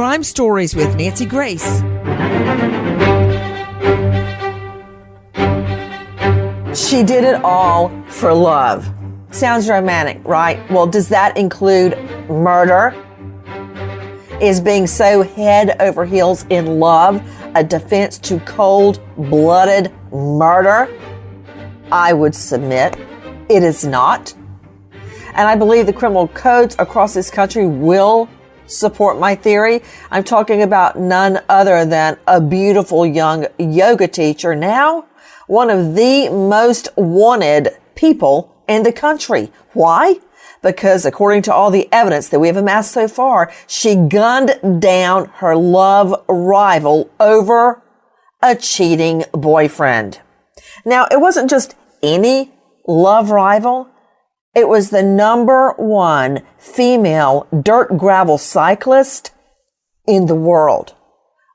Crime Stories with Nancy Grace. She did it all for love. Sounds romantic, right? Well, does that include murder? Is being so head over heels in love a defense to cold-blooded murder? I would submit it is not. And I believe the criminal codes across this country will support my theory. I'm talking about none other than a beautiful young yoga teacher, now one of the most wanted people in the country. Why? Because according to all the evidence that we have amassed so far, she gunned down her love rival over a cheating boyfriend. Now, it wasn't just any love rival. It was the number one female dirt gravel cyclist in the world.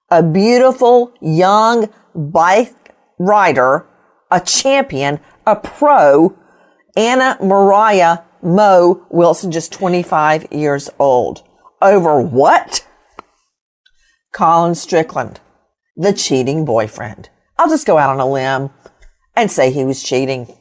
A beautiful young bike rider, a champion, a pro, Moriah Mo Wilson, just 25 years old. Over what? Colin Strickland, the cheating boyfriend. I'll just go out on a limb and say he was cheating.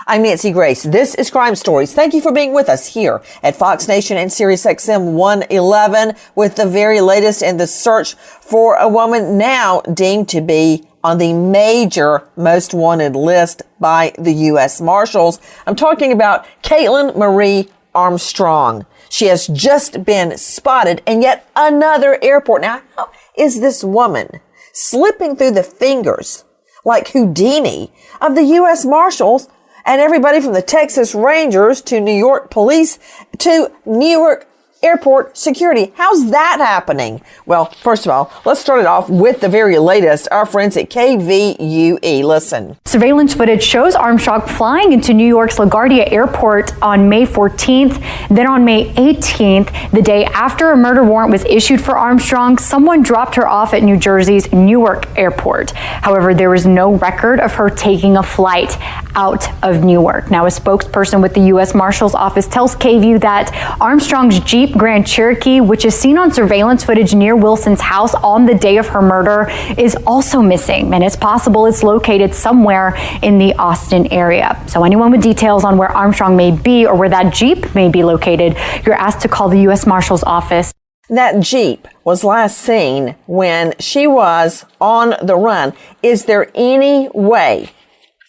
I'm Nancy Grace. This is Crime Stories. Thank you for being with us here at Fox Nation and Sirius XM 111 with the very latest in the search for a woman now deemed to be on the major most wanted list by the U.S. Marshals. I'm talking about Kaitlyn Marie Armstrong. She has just been spotted in yet another airport. Now, how is this woman slipping through the fingers like Houdini of the U.S. Marshals and everybody from the Texas Rangers to New York Police to Newark Airport security? How's that happening? Well, first of all, let's start it off with the very latest. Our friends at KVUE. Listen. Surveillance footage shows Armstrong flying into New York's LaGuardia Airport on May 14th. Then on May 18th, the day after a murder warrant was issued for Armstrong, someone dropped her off at New Jersey's Newark Airport. However, there was no record of her taking a flight out of Newark. Now, a spokesperson with the U.S. Marshal's Office tells KVUE that Armstrong's Jeep Grand Cherokee, which is seen on surveillance footage near Wilson's house on the day of her murder, is also missing, and it's possible it's located somewhere in the Austin area. So anyone with details on where Armstrong may be or where that Jeep may be located, you're asked to call the U.S. Marshal's Office. That Jeep was last seen when she was on the run. Is there any way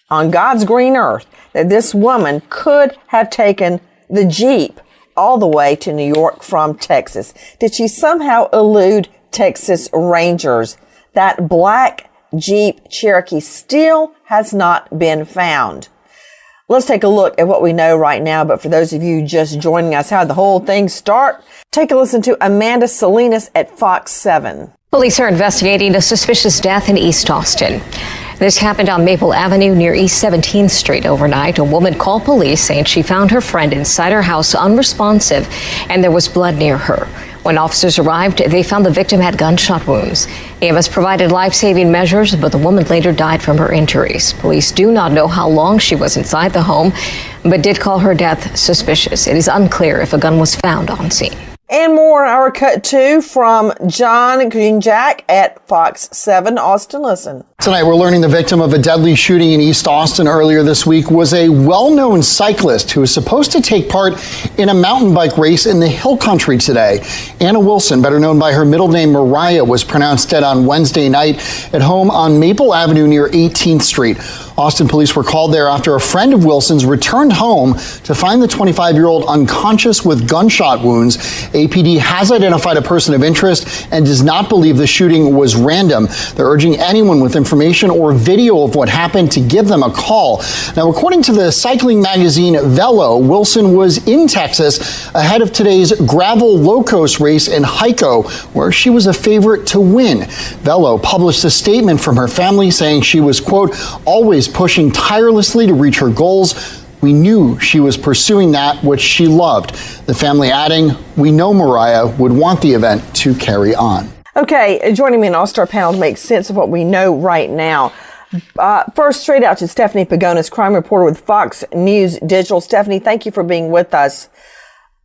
on God's green earth that this woman could have taken the Jeep all the way to New York from Texas? Did she somehow elude Texas Rangers? That black Jeep Cherokee still has not been found. Let's take a look at what we know right now. But for those of you just joining us, how did the whole thing start? Take a listen to Amanda Salinas at Fox 7. Police are investigating a suspicious death in East Austin. This happened on Maple Avenue near East 17th Street overnight. A woman called police saying she found her friend inside her house unresponsive and there was blood near her. When officers arrived, they found the victim had gunshot wounds. EMS provided life-saving measures, but the woman later died from her injuries. Police do not know how long she was inside the home, but did call her death suspicious. It is unclear if a gun was found on scene. And more, our cut two from John Greenjack at Fox 7 Austin. Listen. Tonight, we're learning the victim of a deadly shooting in East Austin earlier this week was a well-known cyclist who was supposed to take part in a mountain bike race in the hill country today. Anna Wilson, better known by her middle name Moriah, was pronounced dead on Wednesday night at home on Maple Avenue near 18th Street. Austin police were called there after a friend of Wilson's returned home to find the 25-year-old unconscious with gunshot wounds. APD has identified a person of interest and does not believe the shooting was random. They're urging anyone with information or video of what happened to give them a call. Now, according to the cycling magazine Velo, Wilson was in Texas ahead of today's Gravel Locos race in Hico, where she was a favorite to win. Velo published a statement from her family saying she was, quote, always pushing tirelessly to reach her goals. We knew she was pursuing that which she loved. The family adding, we know Moriah would want the event to carry on. Okay, joining me in All-Star panel to make sense of what we know right now. First, straight out to Stephanie Pagonis, crime reporter with Fox News Digital. Stephanie, thank you for being with us.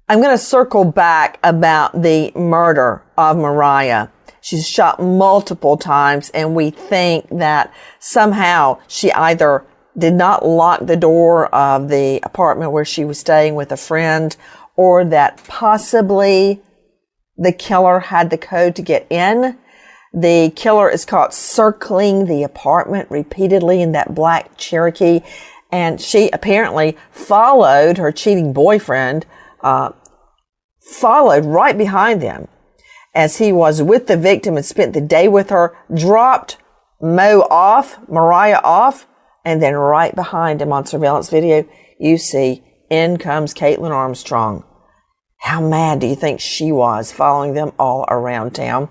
I'm going to circle back about the murder of Moriah. She's shot multiple times, and we think that somehow she either did not lock the door of the apartment where she was staying with a friend, or that possibly the killer had the code to get in. The killer is caught circling the apartment repeatedly in that black Cherokee, and she apparently followed her cheating boyfriend, followed right behind him as he was with the victim and spent the day with her, dropped Moriah off, and then right behind him on surveillance video, you see, in comes Kaitlyn Armstrong. How mad do you think she was following them all around town?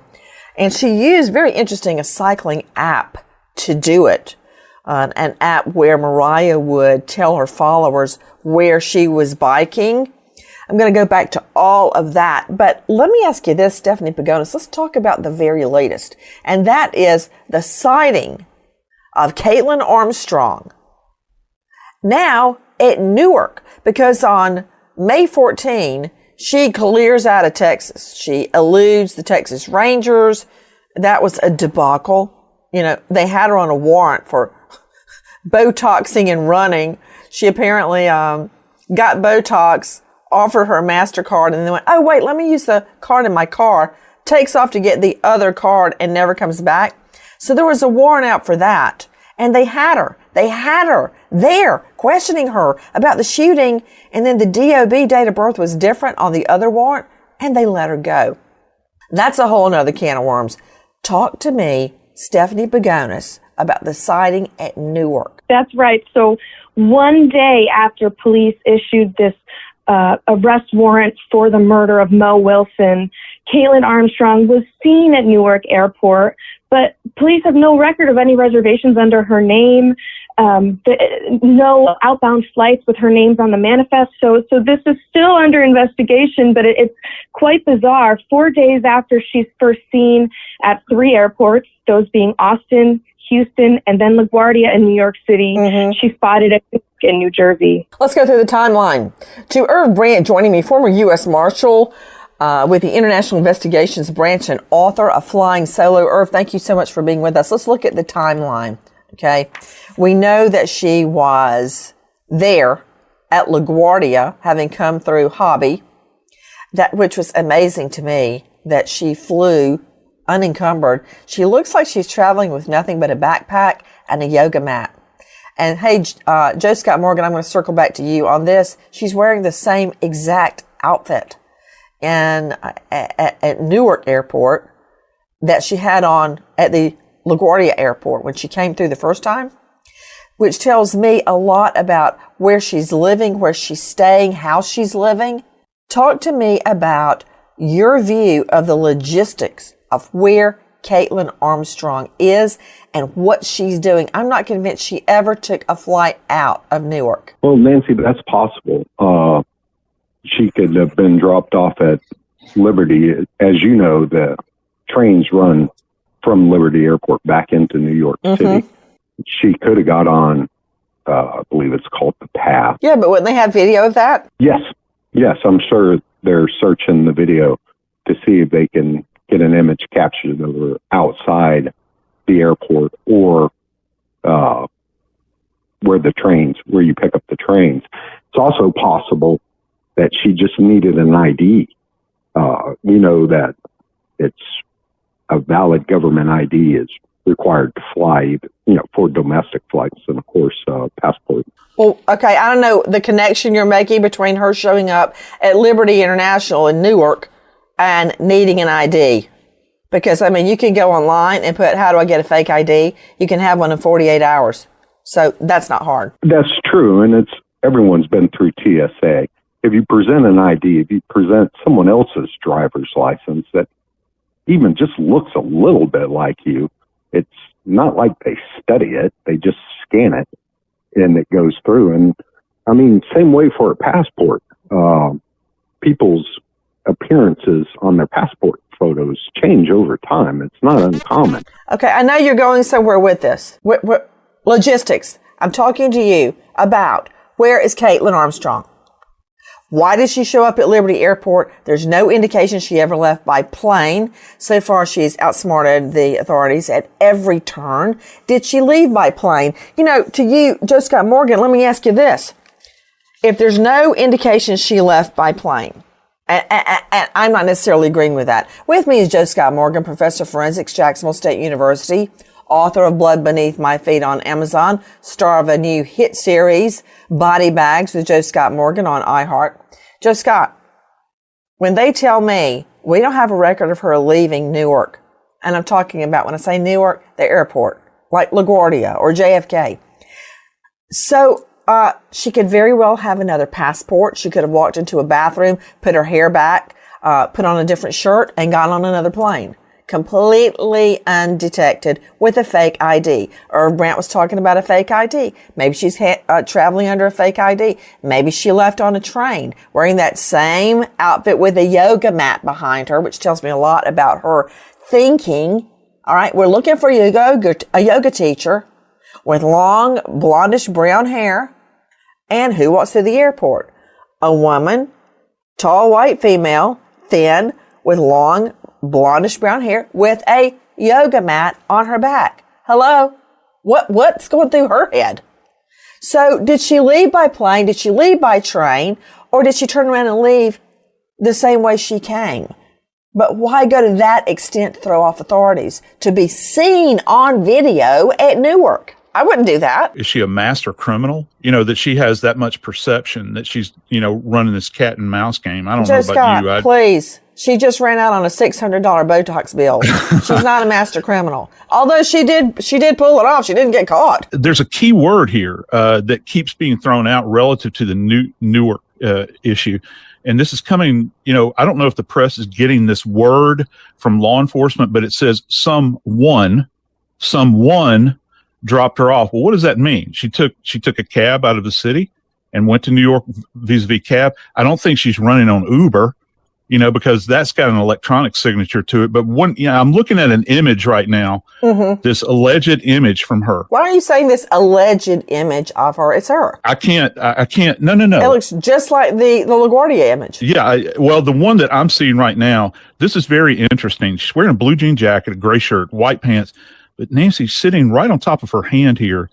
And she used, very interesting, a cycling app to do it. An app where Moriah would tell her followers where she was biking. I'm going to go back to all of that. But let me ask you this, Stephanie Pagonis. Let's talk about the very latest. And that is the sighting of Kaitlyn Armstrong now at Newark. Because on May 14, she clears out of Texas. She eludes the Texas Rangers. That was a debacle. You know, they had her on a warrant for Botoxing and running. She apparently got Botox, offered her a MasterCard, and then went, oh, wait, let me use the card in my car. Takes off to get the other card and never comes back. So there was a warrant out for that. And they had her. They had her there questioning her about the shooting. And then the DOB date of birth was different on the other warrant, and they let her go. That's a whole nother can of worms. Talk to me, Stephanie Pagonis, about the sighting at Newark. That's right. So one day after police issued this arrest warrant for the murder of Mo Wilson, Kaitlyn Armstrong was seen at Newark Airport, but police have no record of any reservations under her name, no outbound flights with her names on the manifest. So this is still under investigation, but it's quite bizarre. 4 days after she's first seen at 3 airports, those being Austin, Houston, and then LaGuardia in New York City, she spotted at Newark in New Jersey. Let's go through the timeline. To Irv Brandt joining me, former U.S. Marshal with the International Investigations Branch and author of Flying Solo. Irv, thank you so much for being with us. Let's look at the timeline, okay? We know that she was there at LaGuardia, having come through Hobby, which was amazing to me, that she flew unencumbered. She looks like she's traveling with nothing but a backpack and a yoga mat. And hey, Joe Scott Morgan, I'm going to circle back to you on this. She's wearing the same exact outfit at Newark Airport that she had on at the LaGuardia Airport when she came through the first time, which tells me a lot about where she's living, where she's staying, how she's living. Talk to me about your view of the logistics of where Kaitlyn Armstrong is and what she's doing. I'm not convinced she ever took a flight out of Newark. Well, Nancy, that's possible. She could have been dropped off at Liberty. As you know, the trains run from Liberty Airport back into New York City. She could have got on, I believe it's called the Path. Yeah, but wouldn't they have video of that? Yes, I'm sure they're searching the video to see if they can get an image captured of her outside the airport or where you pick up the trains. It's also possible that she just needed an ID. We know that it's a valid government ID is required to fly, for domestic flights and, of course, passport. Well, okay, I don't know the connection you're making between her showing up at Liberty International in Newark and needing an ID. Because, you can go online and put, how do I get a fake ID? You can have one in 48 hours. So that's not hard. That's true. And everyone's been through TSA. If you present an ID, if you present someone else's driver's license that even just looks a little bit like you, it's not like they study it. They just scan it and it goes through. And same way for a passport. People's appearances on their passport photos change over time. It's not uncommon. Okay, I know you're going somewhere with this. Logistics. I'm talking to you about where is Kaitlyn Armstrong? Why did she show up at Liberty Airport? There's no indication she ever left by plane. So far, she's outsmarted the authorities at every turn. Did she leave by plane? You know, to you, Joe Scott Morgan, let me ask you this. If there's no indication she left by plane, and I'm not necessarily agreeing with that. With me is Joe Scott Morgan, professor of forensics, Jacksonville State University, author of Blood Beneath My Feet on Amazon, star of a new hit series, Body Bags with Joe Scott Morgan on iHeart. Joe Scott, when they tell me we don't have a record of her leaving Newark, and I'm talking about, when I say Newark, the airport, like LaGuardia or JFK. So, she could very well have another passport. She could have walked into a bathroom, put her hair back, put on a different shirt, and got on another plane. Completely undetected with a fake ID. Or Brant was talking about a fake ID. Maybe she's traveling under a fake ID. Maybe she left on a train wearing that same outfit with a yoga mat behind her, which tells me a lot about her thinking. All right, we're looking for a yoga teacher with long blondish brown hair. And who walks through the airport? A woman, tall white female, thin, with long blondish brown hair, with a yoga mat on her back. Hello? What's going through her head? So did she leave by plane? Did she leave by train? Or did she turn around and leave the same way she came? But why go to that extent to throw off authorities? To be seen on video at Newark. I wouldn't do that. Is she a master criminal? You know, that she has that much perception that she's, running this cat and mouse game. I don't know about you. Please. She just ran out on a $600 Botox bill. She's not a master criminal. Although she did pull it off. She didn't get caught. There's a key word here that keeps being thrown out relative to the Newark issue. And this is coming, I don't know if the press is getting this word from law enforcement, but it says someone dropped her off. Well, what does that mean? She took a cab out of the city and went to New York vis-a-vis cab. I don't think she's running on Uber, because that's got an electronic signature to it. But I'm looking at an image right now, this alleged image from her. Why are you saying this alleged image of her? It's her. I can't. No. It looks just like the LaGuardia image. Yeah. The one that I'm seeing right now, this is very interesting. She's wearing a blue jean jacket, a gray shirt, white pants. But Nancy, sitting right on top of her hand here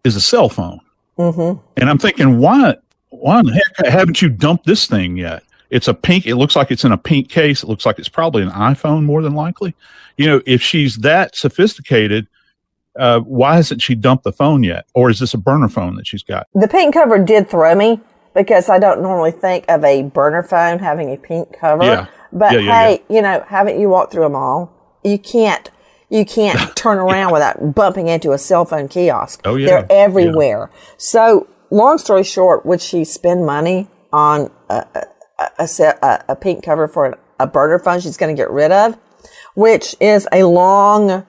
is a cell phone. And I'm thinking, why in the heck haven't you dumped this thing yet? It's it looks like it's in a pink case. It looks like it's probably an iPhone more than likely. If she's that sophisticated, why hasn't she dumped the phone yet? Or is this a burner phone that she's got? The pink cover did throw me because I don't normally think of a burner phone having a pink cover. Yeah. But haven't you walked through a mall? You can't turn around without bumping into a cell phone kiosk. Oh, yeah. They're everywhere. Yeah. So, long story short, would she spend money on a pink cover for a burner phone she's going to get rid of? Which is a long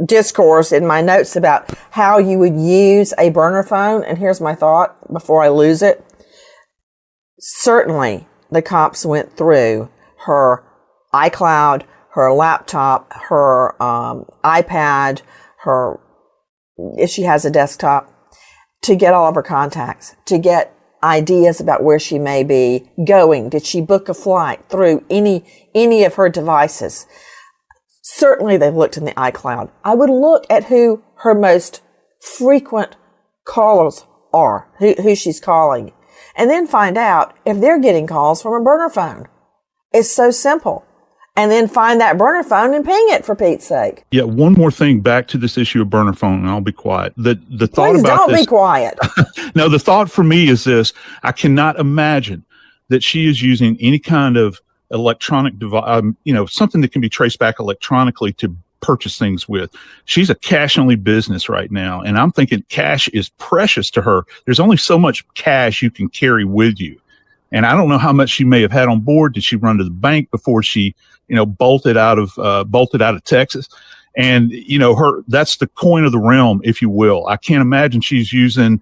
discourse in my notes about how you would use a burner phone. And here's my thought before I lose it. Certainly, the cops went through her iCloud, her laptop, her iPad, if she has a desktop, to get all of her contacts, to get ideas about where she may be going. Did she book a flight through any of her devices? Certainly they've looked in the iCloud. I would look at who her most frequent callers are, who she's calling, and then find out if they're getting calls from a burner phone. It's so simple. And then find that burner phone and ping it, for Pete's sake. Yeah, one more thing back to this issue of burner phone, and I'll be quiet. The thought Please about don't be quiet. No, the thought for me is this. I cannot imagine that she is using any kind of electronic device, something that can be traced back electronically to purchase things with. She's a cash-only business right now, and I'm thinking cash is precious to her. There's only so much cash you can carry with you. And I don't know how much she may have had on board. Did she run to the bank before she, bolted out of Texas? And, that's the coin of the realm, if you will. I can't imagine she's using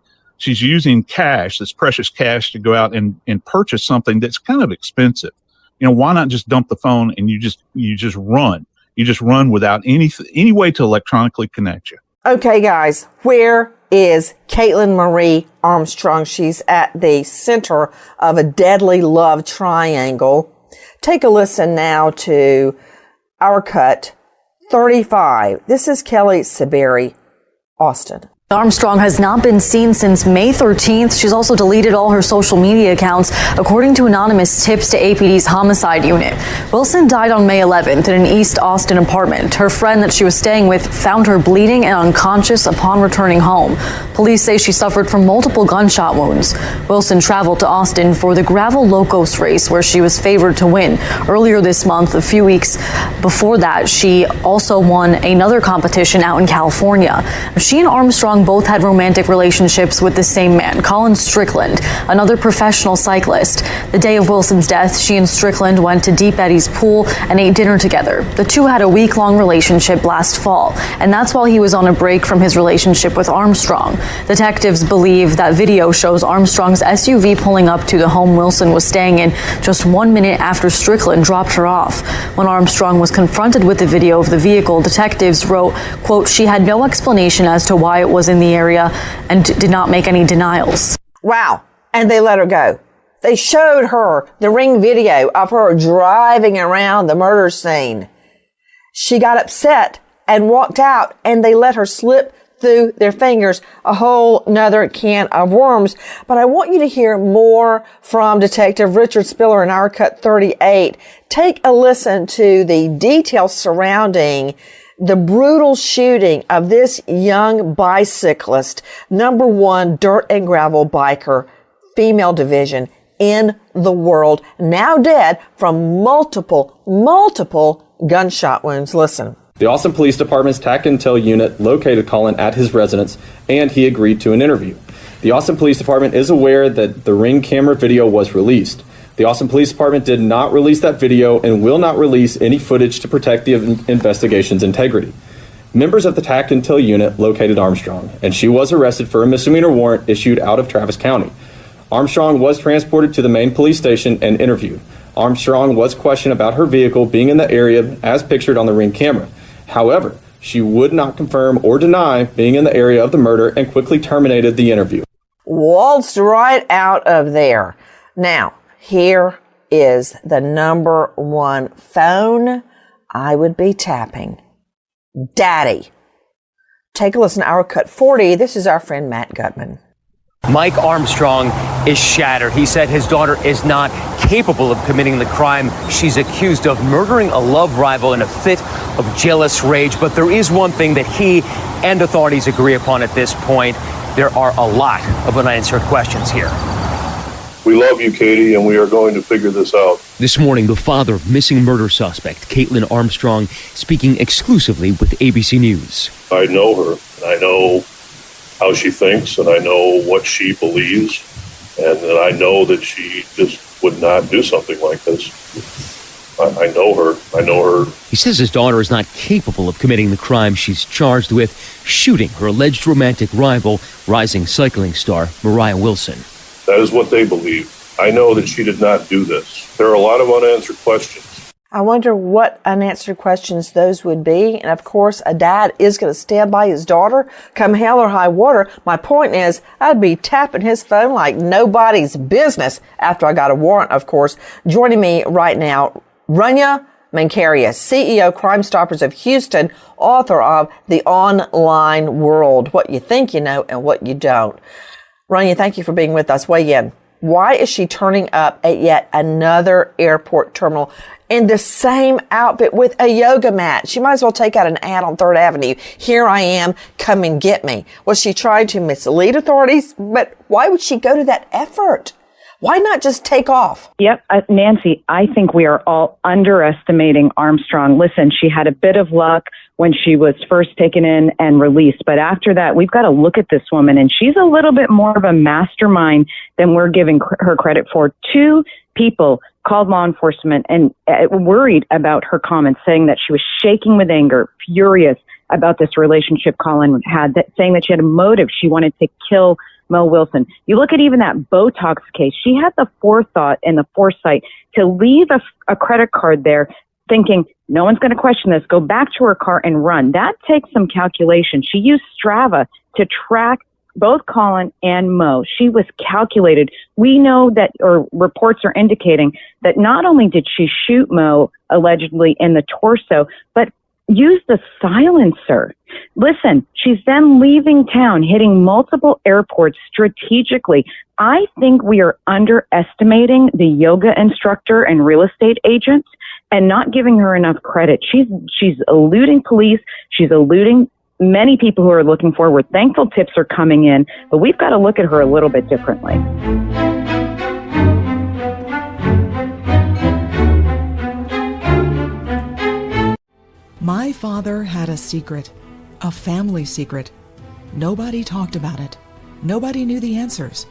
cash, this precious cash, to go out and purchase something that's kind of expensive. Why not just dump the phone and you just run? You just run without any way to electronically connect you. Okay, guys, where is Kaitlyn Marie Armstrong. She's at the center of a deadly love triangle. Take a listen now to our cut 35. This is Kelly Saberi, Austin. Armstrong has not been seen since May 13th. She's also deleted all her social media accounts, according to anonymous tips to APD's homicide unit. Wilson died on May 11th in an East Austin apartment. Her friend that she was staying with found her bleeding and unconscious upon returning home. Police say she suffered from multiple gunshot wounds. Wilson traveled to Austin for the Gravel Locos race, where she was favored to win. Earlier this month, a few weeks before that, she also won another competition out in California. She and Armstrong both had romantic relationships with the same man, Colin Strickland, another professional cyclist. The day of Wilson's death, she and Strickland went to Deep Eddy's pool and ate dinner together. The two had a week-long relationship last fall, and that's while he was on a break from his relationship with Armstrong. Detectives believe that video shows Armstrong's SUV pulling up to the home Wilson was staying in just 1 minute after Strickland dropped her off. When Armstrong was confronted with the video of the vehicle, detectives wrote, quote, "She had no explanation as to why it was in the area and did not make any denials." Wow. And they let her go. They showed her the ring video of her driving around the murder scene. She got upset and walked out, and they let her slip through their fingers, a whole nother can of worms. But I want you to hear more from Detective Richard Spiller in our cut 38. Take a listen to the details surrounding the brutal shooting of this young bicyclist, #1 dirt and gravel biker, female division in the world, now dead from multiple gunshot wounds. Listen. The Austin Police Department's TAC Intel unit located Colin at his residence, and he agreed to an interview. The Austin Police Department is aware that the Ring camera video was released. The Austin Police Department did not release that video and will not release any footage to protect the investigation's integrity. Members of the TAC Intel unit located Armstrong, and she was arrested for a misdemeanor warrant issued out of Travis County. Armstrong was transported to the main police station and interviewed. Armstrong was questioned about her vehicle being in the area as pictured on the Ring camera. However, she would not confirm or deny being in the area of the murder and quickly terminated the interview. Waltzed right out of there. Now, here is the #1 phone I would be tapping. Daddy. Take a listen to our cut 40. This is our friend Matt Gutman. Mike Armstrong is shattered. He said his daughter is not capable of committing the crime she's accused of, murdering a love rival in a fit of jealous rage. But there is one thing that he and authorities agree upon at this point. There are a lot of unanswered questions here. We love you, Katie, and we are going to figure this out. This morning, the father of missing murder suspect Kaitlyn Armstrong speaking exclusively with ABC News. I know her, and I know how she thinks, and I know what she believes, and I know that she just would not do something like this. I know her. I know her. He says his daughter is not capable of committing the crime she's charged with, shooting her alleged romantic rival, rising cycling star Moriah Wilson. That is what they believe. I know that she did not do this. There are a lot of unanswered questions. I wonder what unanswered questions those would be. And of course, a dad is going to stand by his daughter come hell or high water. My point is, I'd be tapping his phone like nobody's business after I got a warrant, of course. Joining me right now, Rania Mankaria, CEO, Crime Stoppers of Houston, author of The Online World, What You Think You Know and What You Don't. Rania, thank you for being with us. Weigh in. Why is she turning up at yet another airport terminal in the same outfit with a yoga mat? She might as well take out an ad on 3rd Avenue. Here I am, come and get me. Was she trying to mislead authorities? But why would she go to that effort? Why not just take off? Yep, Nancy, I think we are all underestimating Armstrong. Listen, she had a bit of luck when she was first taken in and released. But after that, we've got to look at this woman, and she's a little bit more of a mastermind than we're giving her credit for. 2 people called law enforcement and worried about her comments, saying that she was shaking with anger, furious about this relationship Colin had, saying that she had a motive. She wanted to kill Mo Wilson. You look at even that Botox case. She had the forethought and the foresight to leave a credit card there thinking, no one's going to question this. Go back to her car and run. That takes some calculation. She used Strava to track both Colin and Mo. She was calculated. We know that, or reports are indicating that not only did she shoot Mo allegedly in the torso, but use the silencer. Listen, she's then leaving town, hitting multiple airports strategically. I think we are underestimating the yoga instructor and real estate agent and not giving her enough credit. She's eluding police. She's eluding many people who are looking for her. We're thankful tips are coming in, but we've got to look at her a little bit differently. My father had a secret, a family secret. Nobody talked about it. Nobody knew the answers.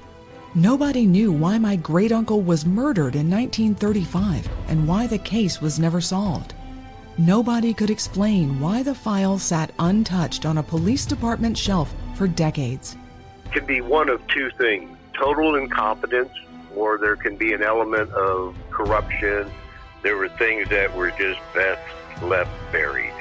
Nobody knew why my great-uncle was murdered in 1935 and why the case was never solved. Nobody could explain why the file sat untouched on a police department shelf for decades. It can be one of two things: total incompetence, or there can be an element of corruption. There were things that were just best left buried.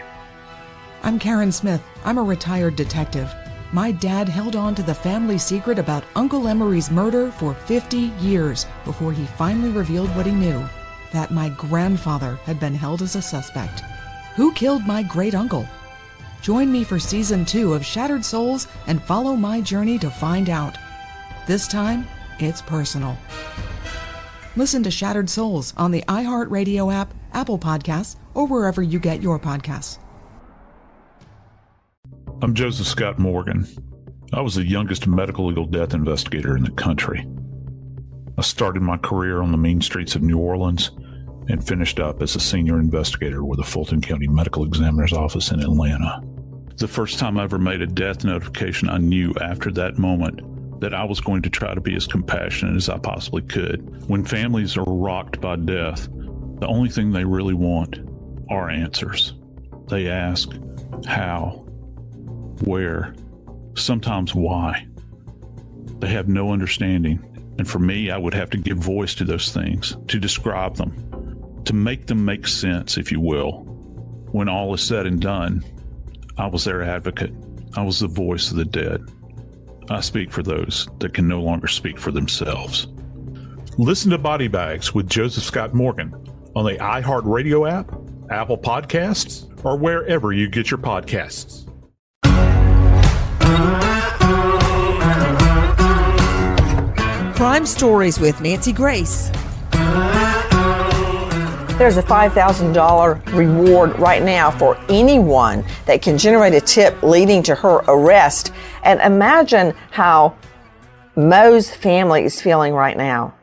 I'm Karen Smith. I'm a retired detective. My dad held on to the family secret about Uncle Emery's murder for 50 years before he finally revealed what he knew, that my grandfather had been held as a suspect. Who killed my great-uncle? Join me for Season 2 of Shattered Souls and follow my journey to find out. This time, it's personal. Listen to Shattered Souls on the iHeartRadio app, Apple Podcasts, or wherever you get your podcasts. I'm Joseph Scott Morgan. I was the youngest medical legal death investigator in the country. I started my career on the mean streets of New Orleans and finished up as a senior investigator with the Fulton County Medical Examiner's Office in Atlanta. The first time I ever made a death notification, I knew after that moment that I was going to try to be as compassionate as I possibly could. When families are rocked by death, the only thing they really want are answers. They ask how, where, sometimes why. They have no understanding. And for me, I would have to give voice to those things, to describe them, to make them make sense, if you will. When all is said and done, I was their advocate. I was the voice of the dead. I speak for those that can no longer speak for themselves. Listen to Body Bags with Joseph Scott Morgan on the iHeartRadio app, Apple Podcasts, or wherever you get your podcasts. Crime Stories with Nancy Grace. There's a $5,000 reward right now for anyone that can generate a tip leading to her arrest. And imagine how Mo's family is feeling right now,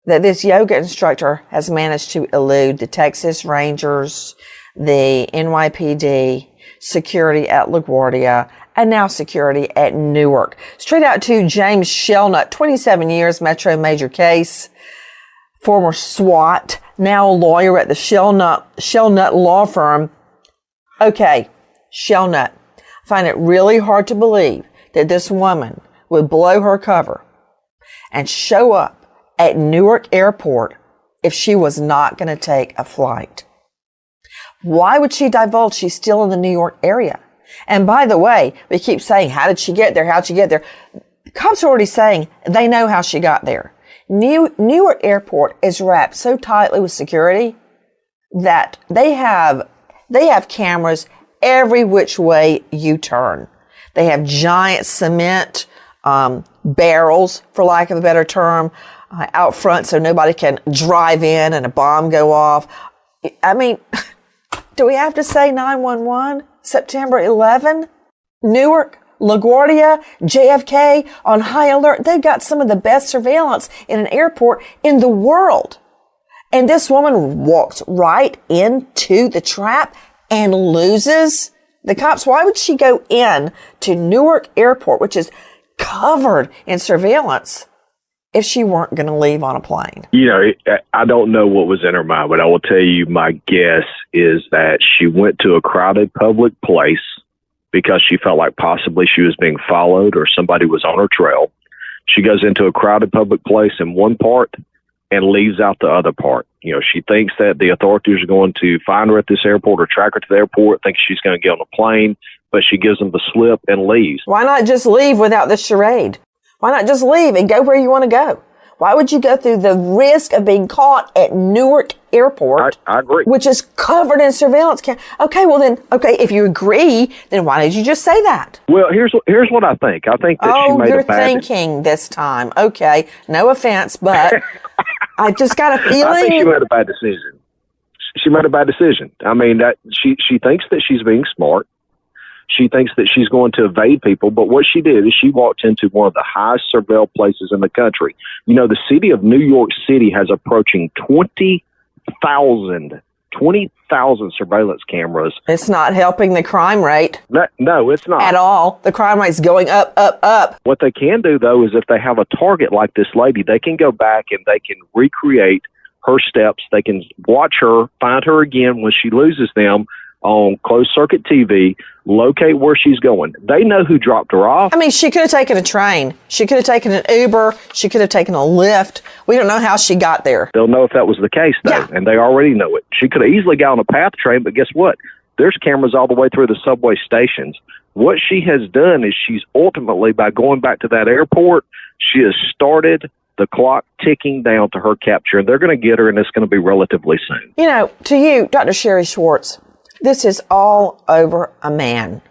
that this yoga instructor has managed to elude the Texas Rangers, the NYPD, security at LaGuardia, and now security at Newark. Straight out to James Shelnut, 27 years, Metro Major case, former SWAT, now a lawyer at the Shelnut law firm. Okay, Shelnut, I find it really hard to believe that this woman would blow her cover and show up at Newark Airport if she was not going to take a flight. Why would she divulge she's still in the New York area? And by the way, we keep saying, how did she get there? How'd she get there? The cops are already saying they know how she got there. Newark Airport is wrapped so tightly with security that they have cameras every which way you turn. They have giant cement barrels, for lack of a better term, out front so nobody can drive in and a bomb go off. I mean, do we have to say 911? September 11? Newark, LaGuardia, JFK on high alert. They've got some of the best surveillance in an airport in the world. And this woman walks right into the trap and loses. The cops, why would she go in to Newark Airport, which is covered in surveillance, if she weren't going to leave on a plane? You know, I don't know what was in her mind, but I will tell you my guess is that she went to a crowded public place because she felt like possibly she was being followed or somebody was on her trail. She goes into a crowded public place in one part and leaves out the other part. You know, she thinks that the authorities are going to find her at this airport or track her to the airport, thinks she's going to get on a plane, but she gives them the slip and leaves. Why not just leave without the charade? Why not just leave and go where you want to go? Why would you go through the risk of being caught at Newark Airport? I agree. Which is covered in surveillance cameras. Okay, well then, if you agree, then why did you just say that? Well, here's what I think. I think that she made you're a bad thinking this time. Okay, no offense, but I just got a feeling. I think she made a bad decision. She made a bad decision. I mean, that she thinks that she's being smart. She thinks that she's going to evade people, but what she did is she walked into one of the highest surveilled places in the country. You know, the city of New York City has approaching 20,000 surveillance cameras. It's not helping the crime rate. No, it's not. At all. The crime rate's going up, up, up. What they can do, though, is if they have a target like this lady, they can go back and they can recreate her steps. They can watch her, find her again when she loses them on closed-circuit TV, locate where she's going. They know who dropped her off. I mean, she could have taken a train. She could have taken an Uber. She could have taken a Lyft. We don't know how she got there. They'll know if that was the case, though, and they already know it. She could have easily got on a PATH train, but guess what? There's cameras all the way through the subway stations. What she has done is she's ultimately, by going back to that airport, she has started the clock ticking down to her capture, and they're going to get her, and it's going to be relatively soon. You know, to you, Dr. Sherry Schwartz, this is all over a man.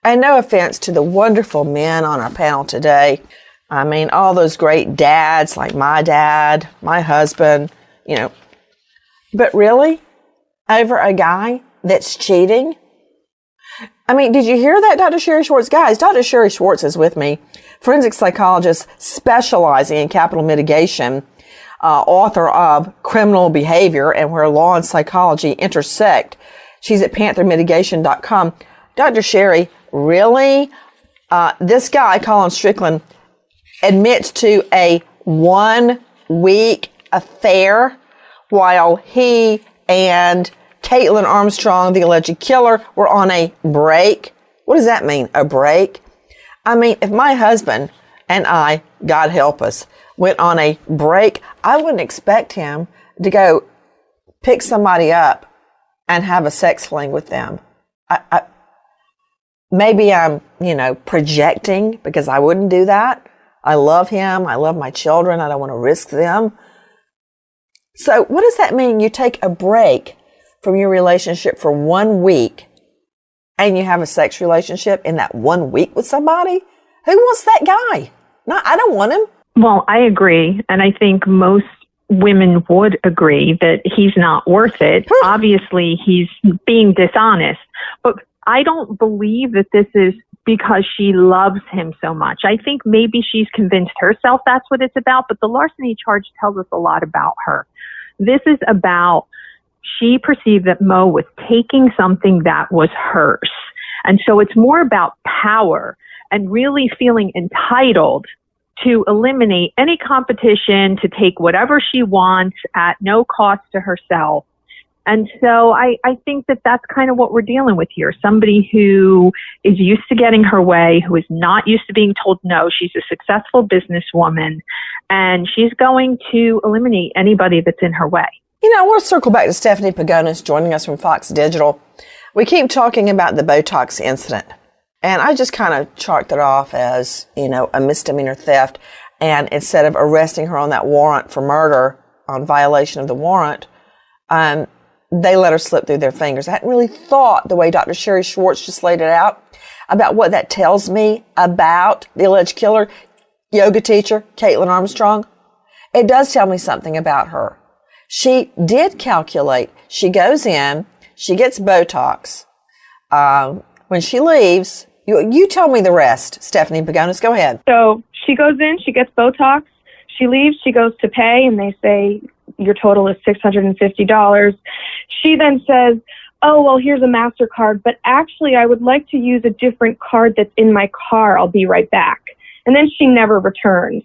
And no offense to the wonderful men on our panel today. I mean, all those great dads like my dad, my husband, you know. But really? Over a guy that's cheating? I mean, did you hear that, Dr. Sherry Schwartz? Guys, Dr. Sherry Schwartz is with me, forensic psychologist specializing in capital mitigation, author of Criminal Behavior and Where Law and Psychology Intersect. She's at panthermitigation.com. Dr. Sherry, really? This guy, Colin Strickland, admits to a 1-week affair while he and Kaitlyn Armstrong, the alleged killer, were on a break. What does that mean, a break? I mean, if my husband and I, God help us, went on a break, I wouldn't expect him to go pick somebody up and have a sex fling with them. Maybe I'm, projecting, because I wouldn't do that. I love him. I love my children. I don't want to risk them. So what does that mean? You take a break from your relationship for 1 week and you have a sex relationship in that 1 week with somebody? Who wants that guy? No, I don't want him. Well, I agree. And I think most women would agree that he's not worth it. Obviously, he's being dishonest. But I don't believe that this is because she loves him so much. I think maybe she's convinced herself that's what it's about, but the larceny charge tells us a lot about her. This is about, she perceived that Mo was taking something that was hers. And so it's more about power and really feeling entitled to eliminate any competition, to take whatever she wants at no cost to herself. And so I think that that's kind of what we're dealing with here. Somebody who is used to getting her way, who is not used to being told no. She's a successful businesswoman, and she's going to eliminate anybody that's in her way. I want to circle back to Stephanie Pagonis joining us from Fox Digital. We keep talking about the Botox incident, and I just kind of chalked it off as, a misdemeanor theft. And instead of arresting her on that warrant for murder on violation of the warrant, they let her slip through their fingers. I hadn't really thought the way Dr. Sherry Schwartz just laid it out about what that tells me about the alleged killer, yoga teacher, Kaitlyn Armstrong. It does tell me something about her. She did calculate. She goes in, she gets Botox. When she leaves, you tell me the rest, Stephanie Pagonis. Go ahead. So she goes in, she gets Botox. She leaves, she goes to pay, and they say, your total is $650. She then says, oh, well, here's a MasterCard, but actually I would like to use a different card that's in my car. I'll be right back. And then she never returns.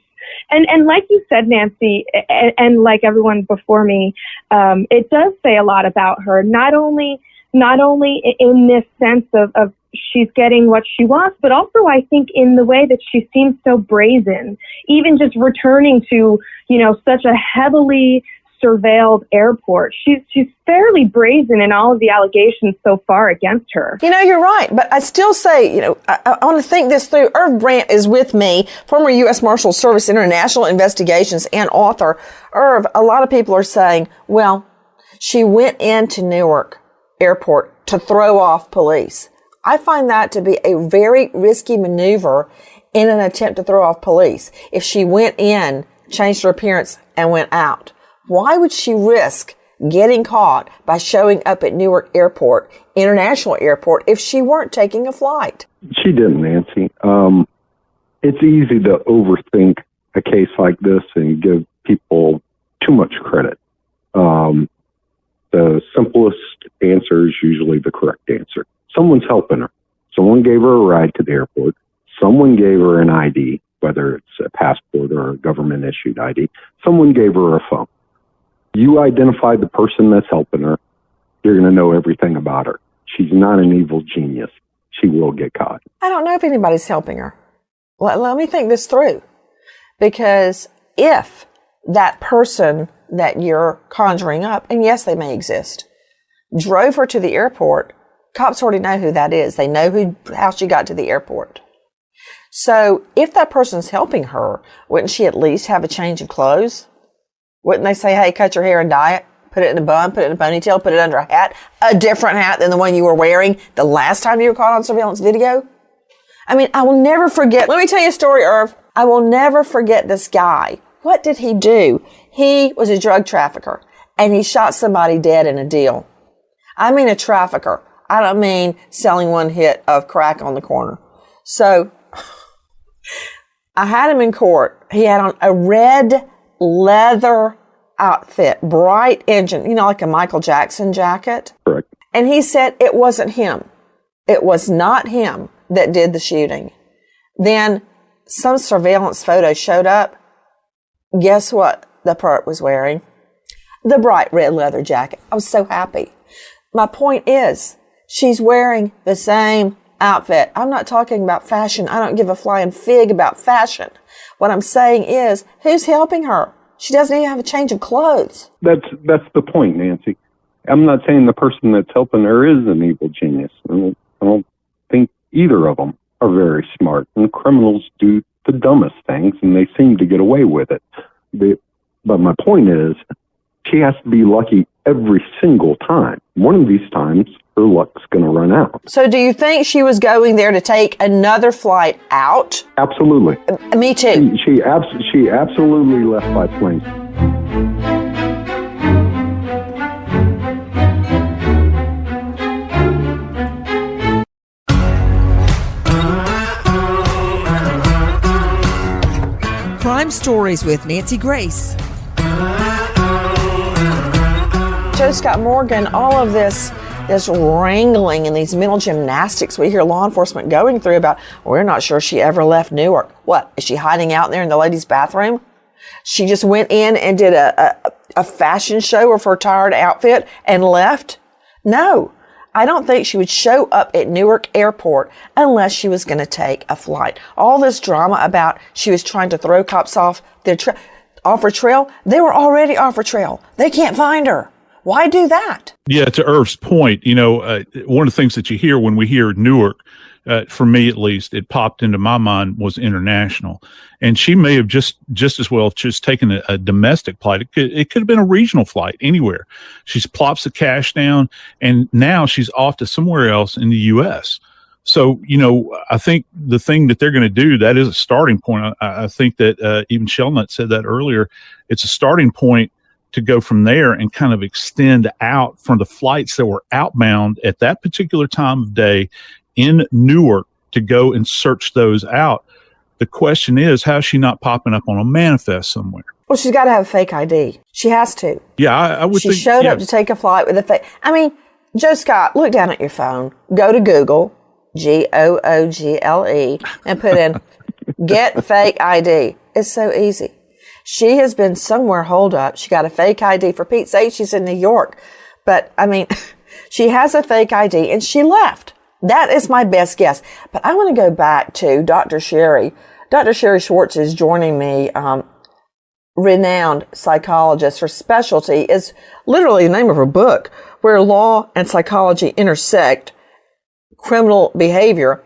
And like you said, Nancy, and like everyone before me, it does say a lot about her, not only in this sense of she's getting what she wants, but also I think in the way that she seems so brazen, even just returning to, such a heavily surveilled airport. She's fairly brazen in all of the allegations so far against her. You know, you're right, but I still say, I want to think this through. Irv Brandt is with me, former U.S. Marshal Service International Investigations and author. Irv, a lot of people are saying, well, she went into Newark Airport to throw off police. I find that to be a very risky maneuver in an attempt to throw off police. If she went in, changed her appearance, and went out, why would she risk getting caught by showing up at Newark Airport, International Airport, if she weren't taking a flight? She didn't, Nancy. It's easy to overthink a case like this and give people too much credit. The simplest answer is usually the correct answer. Someone's helping her. Someone gave her a ride to the airport. Someone gave her an ID, whether it's a passport or a government-issued ID. Someone gave her a phone. You identify the person that's helping her, you're going to know everything about her. She's not an evil genius. She will get caught. I don't know if anybody's helping her. Let me think this through. Because if that person that you're conjuring up, and yes, they may exist, drove her to the airport, cops already know who that is. They know how she got to the airport. So if that person's helping her, wouldn't she at least have a change of clothes? Wouldn't they say, hey, cut your hair and dye it, put it in a bun, put it in a ponytail, put it under a hat, a different hat than the one you were wearing the last time you were caught on surveillance video? I mean, I will never forget. Let me tell you a story, Irv. I will never forget this guy. What did he do? He was a drug trafficker, and he shot somebody dead in a deal. I mean a trafficker. I don't mean selling one hit of crack on the corner. So I had him in court. He had on a red leather outfit, bright engine, like a Michael Jackson jacket. Correct. And he said it wasn't him. It was not him that did the shooting. Then some surveillance photo showed up. Guess what the perp was wearing? The bright red leather jacket. I was so happy. My point is, she's wearing the same outfit. I'm not talking about fashion. I don't give a flying fig about fashion. What I'm saying is, who's helping her? She doesn't even have a change of clothes. That's the point, Nancy. I'm not saying the person that's helping her is an evil genius. I don't think either of them are very smart. And criminals do the dumbest things, and they seem to get away with it. But my point is, she has to be lucky every single time. One of these times, her luck's going to run out. So do you think she was going there to take another flight out? Absolutely. Me too. She absolutely left by plane. Crime Stories with Nancy Grace. Joe Scott Morgan, all of this wrangling and these mental gymnastics we hear law enforcement going through about, we're not sure she ever left Newark. What, is she hiding out there in the ladies' bathroom? She just went in and did a fashion show of her tired outfit and left? No, I don't think she would show up at Newark Airport unless she was going to take a flight. All this drama about she was trying to throw cops off her trail, they were already off her trail. They can't find her. Why do that? Yeah, to Irv's point, one of the things that you hear when we hear Newark, for me at least, it popped into my mind was international. And she may have just as well just taken a domestic flight. It could have been a regional flight anywhere. She plops the cash down, and now she's off to somewhere else in the U.S. So, I think the thing that they're going to do, that is a starting point. I think that even Shellnut said that earlier. It's a starting point to go from there and kind of extend out from the flights that were outbound at that particular time of day in Newark to go and search those out. The question is, how is she not popping up on a manifest somewhere? Well, she's got to have a fake ID. She has to. Yeah, I would think. She showed up to take a flight with a fake. I mean, Joe Scott, look down at your phone, go to Google, Google, and put in get fake ID. It's so easy. She has been somewhere holed up. She got a fake ID. For Pete's sake, she's in New York. But, I mean, she has a fake ID, and she left. That is my best guess. But I want to go back to Dr. Sherry. Dr. Sherry Schwartz is joining me renowned psychologist. Her specialty is literally the name of her book, Where Law and Psychology Intersect, Criminal Behavior.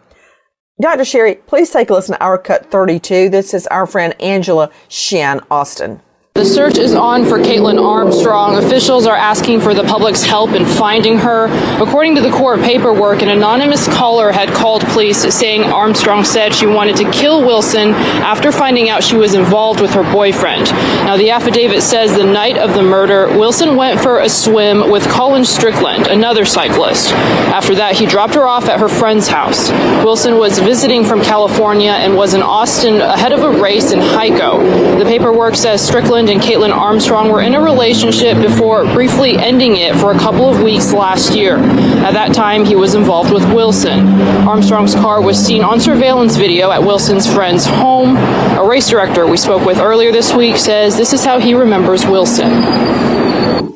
Dr. Sherry, please take a listen to our cut 32. This is our friend Angela Shan Austin. The search is on for Kaitlyn Armstrong. Officials are asking for the public's help in finding her. According to the court paperwork, an anonymous caller had called police saying Armstrong said she wanted to kill Wilson after finding out she was involved with her boyfriend. Now, the affidavit says the night of the murder, Wilson went for a swim with Colin Strickland, another cyclist. After that, he dropped her off at her friend's house. Wilson was visiting from California and was in Austin ahead of a race in Hico. The paperwork says Strickland and Kaitlyn Armstrong were in a relationship before briefly ending it for a couple of weeks last year. At that time, he was involved with Wilson. Armstrong's car was seen on surveillance video at Wilson's friend's home. A race director we spoke with earlier this week says this is how he remembers Wilson.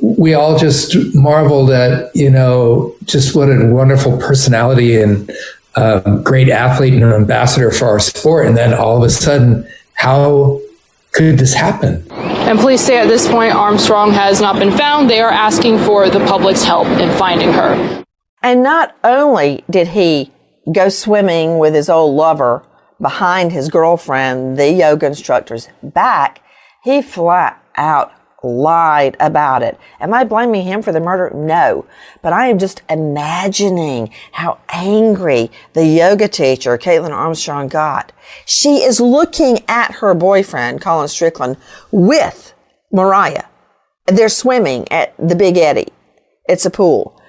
We all just marveled at, just what a wonderful personality and great athlete and an ambassador for our sport. And then all of a sudden, how could this happen? And police say at this point, Armstrong has not been found. They are asking for the public's help in finding her. And not only did he go swimming with his old lover behind his girlfriend, the yoga instructor's back, he flat out lied about it. Am I blaming him for the murder? No. But I am just imagining how angry the yoga teacher, Kaitlyn Armstrong, got. She is looking at her boyfriend, Colin Strickland, with Moriah. They're swimming at the Big Eddy. It's a pool.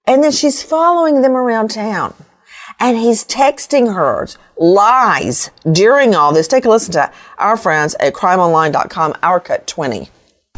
And then she's following them around town. And he's texting her lies during all this. Take a listen to our friends at crimeonline.com, our cut 20.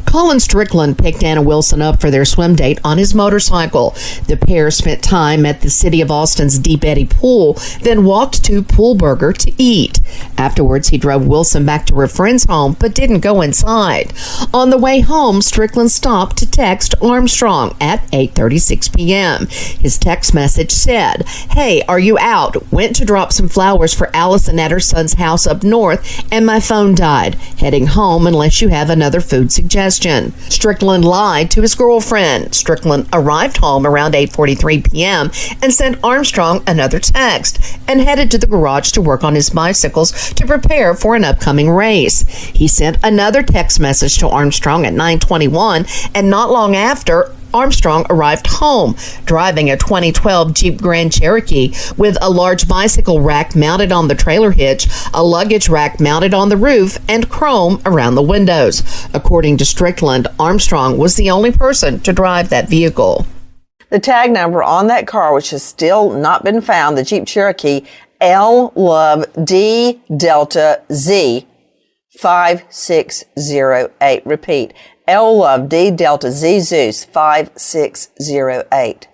Colin Strickland picked Anna Wilson up for their swim date on his motorcycle. The pair spent time at the City of Austin's Deep Eddy pool, then walked to Pool Burger to eat. Afterwards, he drove Wilson back to her friend's home, but didn't go inside. On the way home, Strickland stopped to text Armstrong at 8:36 p.m. His text message said, "Hey, are you out? Went to drop some flowers for Allison at her son's house up north, and my phone died. Heading home unless you have another food suggestion." Strickland lied to his girlfriend. Strickland arrived home around 8:43 p.m. and sent Armstrong another text and headed to the garage to work on his bicycles to prepare for an upcoming race. He sent another text message to Armstrong at 9:21, and not long after, Armstrong arrived home, driving a 2012 Jeep Grand Cherokee with a large bicycle rack mounted on the trailer hitch, a luggage rack mounted on the roof, and chrome around the windows. According to Strickland, Armstrong was the only person to drive that vehicle. The tag number on that car, which has still not been found, the Jeep Cherokee, L Love D Delta Z 5608. Repeat, L Love D Delta Z Zeus 5608.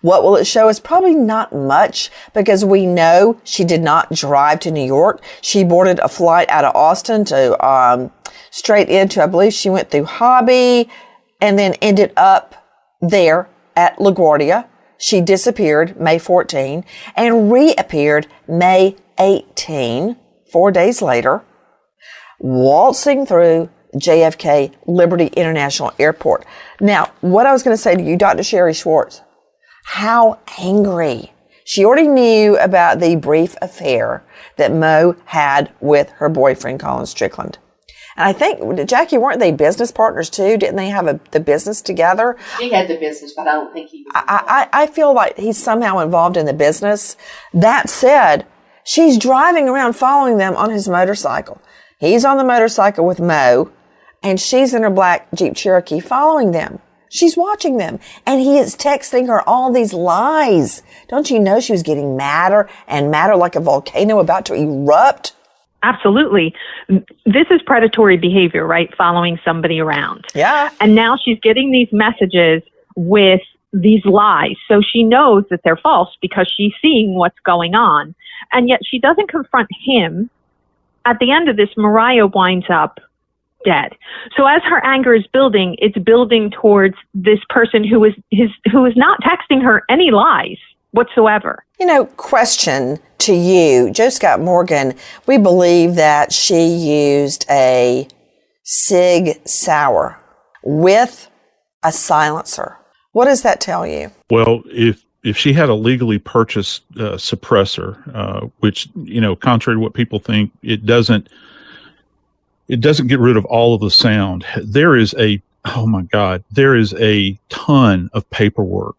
What will it show us? Probably not much, because we know she did not drive to New York. She boarded a flight out of Austin to straight into, I believe she went through Hobby and then ended up there at LaGuardia. She disappeared May 14 and reappeared May 18, 4 days later, waltzing through JFK Liberty International Airport. Now, what I was going to say to you, Dr. Sherry Schwartz, how angry. She already knew about the brief affair that Mo had with her boyfriend, Colin Strickland. And I think, Jackie, weren't they business partners too? Didn't they have the business together? He had the business, but I don't think he was. I feel like he's somehow involved in the business. That said, she's driving around following them on his motorcycle. He's on the motorcycle with Mo, and she's in her black Jeep Cherokee following them. She's watching them, and he is texting her all these lies. Don't you know she was getting madder and madder, like a volcano about to erupt? Absolutely. This is predatory behavior, right? Following somebody around. Yeah. And now she's getting these messages with these lies. So she knows that they're false because she's seeing what's going on. And yet she doesn't confront him. At the end of this, Moriah winds up dead. So as her anger is building, it's building towards this person who is not texting her any lies whatsoever. You know, question to you, Joe Scott Morgan, we believe that she used a Sig Sauer with a silencer. What does that tell you? Well, if she had a legally purchased suppressor, which, contrary to what people think, it doesn't get rid of all of the sound. There is a ton of paperwork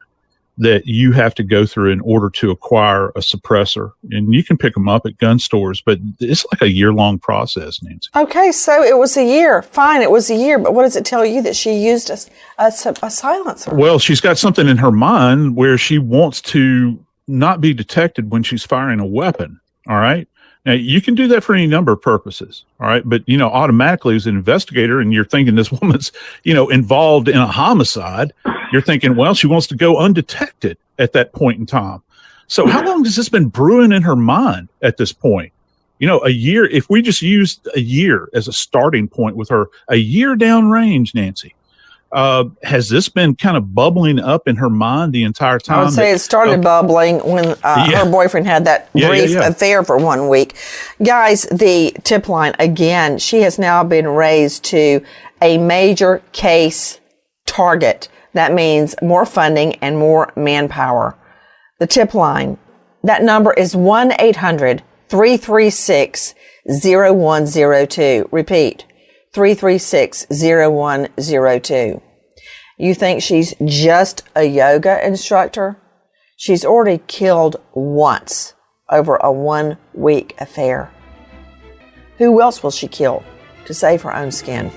that you have to go through in order to acquire a suppressor. And you can pick them up at gun stores, but it's like a year-long process, Nancy. Okay, so it was a year. Fine, it was a year, but what does it tell you that she used a silencer? Well, she's got something in her mind where she wants to not be detected when she's firing a weapon, all right? Now, you can do that for any number of purposes, all right? But, automatically as an investigator, and you're thinking this woman's, involved in a homicide, you're thinking, well, she wants to go undetected at that point in time. So how long has this been brewing in her mind at this point? A year, if we just used a year as a starting point with her, a year downrange, Nancy, has this been kind of bubbling up in her mind the entire time? I would say it started bubbling when her boyfriend had that brief affair for 1 week. Guys, the tip line, again, she has now been raised to a major case target. That means more funding and more manpower. The tip line, that number is 1-800-336-0102. Repeat, 336-0102. You think she's just a yoga instructor? She's already killed once over a 1 week affair. Who else will she kill to save her own skin?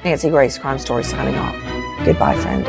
Nancy Grace, Crime Story, signing off. Goodbye, friend.